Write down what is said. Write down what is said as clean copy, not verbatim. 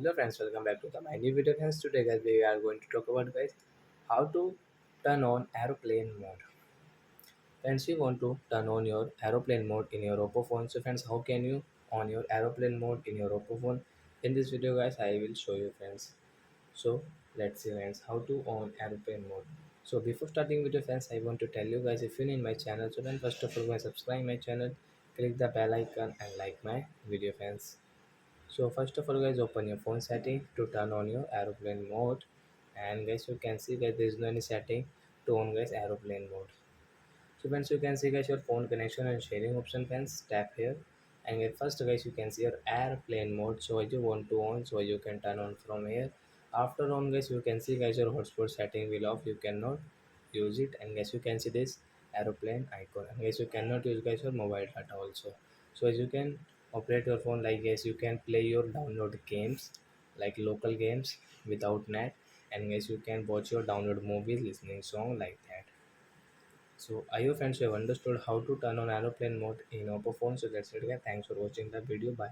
Hello friends, welcome back to my new video. Friends, today guys we are going to talk about how to turn on aeroplane mode. Friends, you want to turn on your aeroplane mode in your Oppo phone. So friends, how can you on your aeroplane mode in your Oppo phone? In this video guys, I will show you friends. So let's see friends how to on aeroplane mode. So before starting video friends, I want to tell you guys, if you're in my channel, so then first of all guys subscribe my channel, click the bell icon and like my video friends. So first of all guys, open your phone setting to turn on your aeroplane mode, and guys you can see that there is no any setting to on guys aeroplane mode. So friends, you can see guys your phone connection and sharing option, friends, tap here, and at first guys you can see your airplane mode. So as you want to on, so you can turn on from here. After on guys, you can see guys your hotspot setting will off, you cannot use it, and guys you can see this aeroplane icon, and guys you cannot use guys your mobile data also. So as you can operate your phone like guys, you can play your download games like local games without net, and guys you can watch your download movies, listening song like that. So I hope friends you have understood how to turn on aeroplane mode in Oppo phone. So that's it guys. Thanks for watching the video. Bye.